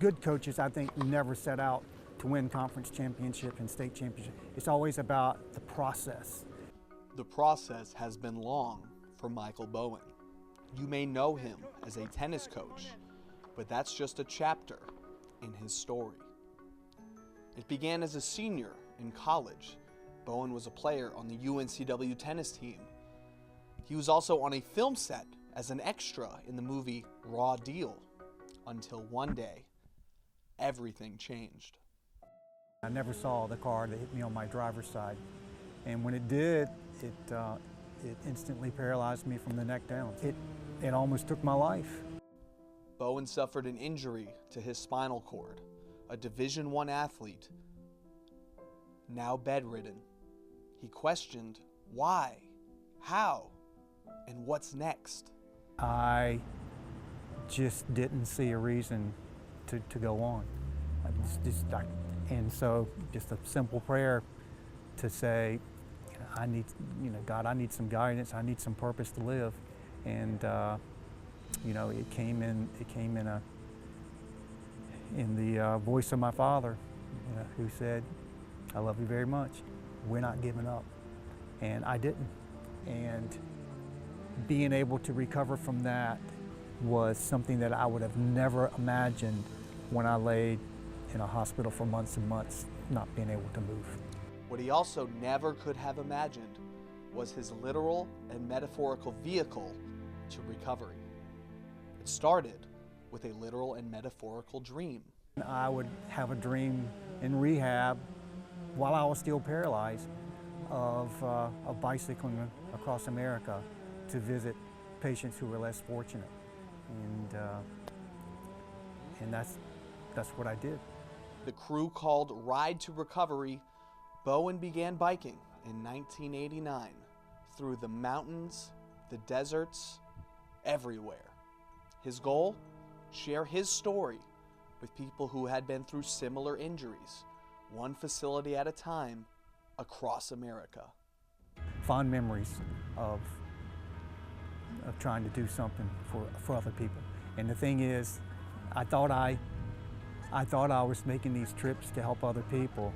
good coaches, I think, never set out to win conference championship and state championship. It's always about the process. The process has been long for Michael Bowen. You may know him as a tennis coach, but that's just a chapter in his story. It began as a senior in college. Bowen was a player on the UNCW tennis team. He was also on a film set as an extra in the movie Raw Deal, until one day, everything changed. I never saw the car that hit me on my driver's side, and when it did, it instantly paralyzed me from the neck down. It almost took my life. Bowen suffered an injury to his spinal cord, a Division I athlete, now bedridden. He questioned why, how, and what's next. I just didn't see a reason to go on. And so just a simple prayer to say, I need, God, I need some guidance. I need some purpose to live. And it came in the voice of my father, who said, I love you very much. We're not giving up. And I didn't. And being able to recover from that was something that I would have never imagined when I laid in a hospital for months and months, not being able to move. What he also never could have imagined was his literal and metaphorical vehicle to recovery. It started with a literal and metaphorical dream. I would have a dream in rehab while I was still paralyzed of bicycling across America to visit patients who were less fortunate. And that's what I did. The crew called Ride to Recovery. Bowen began biking in 1989 through the mountains, the deserts, everywhere. His goal? Share his story with people who had been through similar injuries, one facility at a time, across America. Fond memories of trying to do something for other people. And the thing is, I thought I was making these trips to help other people,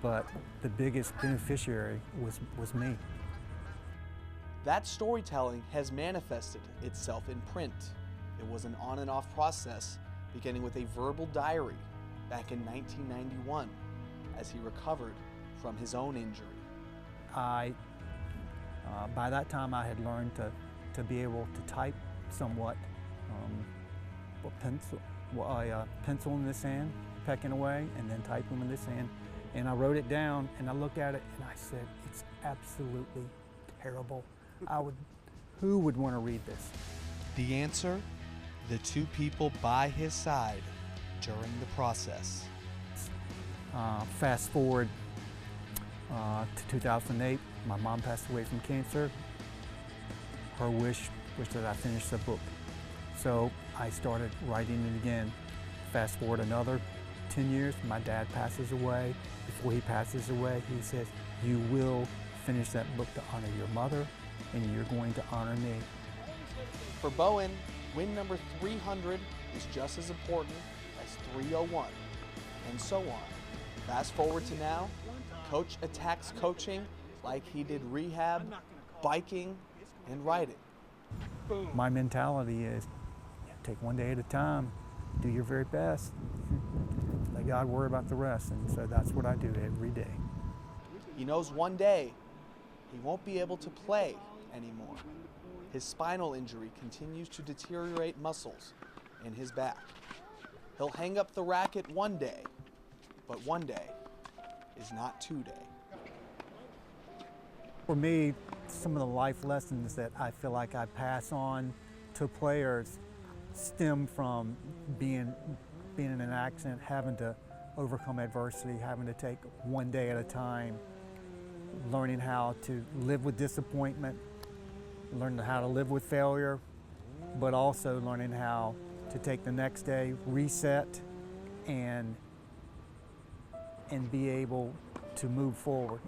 but the biggest beneficiary was me. That storytelling has manifested itself in print. It was an on and off process, beginning with a verbal diary back in 1991 as he recovered from his own injury. By that time I had learned to be able to type somewhat, pencil in this hand, pecking away, and then typing in this hand. And I wrote it down, and I looked at it, and I said, it's absolutely terrible. Who would want to read this? The answer? The two people by his side during the process. Fast forward to 2008, my mom passed away from cancer. Her wish was that I finish the book. So I started writing it again. Fast forward another 10 years, my dad passes away. Before he passes away, he says, you will finish that book to honor your mother, and you're going to honor me. For Bowen, win number 300 is just as important as 301, and so on. Fast forward to now, Coach attacks coaching like he did rehab, biking, and riding. My mentality is take one day at a time, do your very best, let God worry about the rest, and so that's what I do every day. He knows one day he won't be able to play anymore. His spinal injury continues to deteriorate muscles in his back. He'll hang up the racket one day, but one day is not today. For me, some of the life lessons that I feel like I pass on to players stem from being in an accident, having to overcome adversity, having to take one day at a time, learning how to live with disappointment, learning how to live with failure, but also learning how to take the next day, reset, and be able to move forward.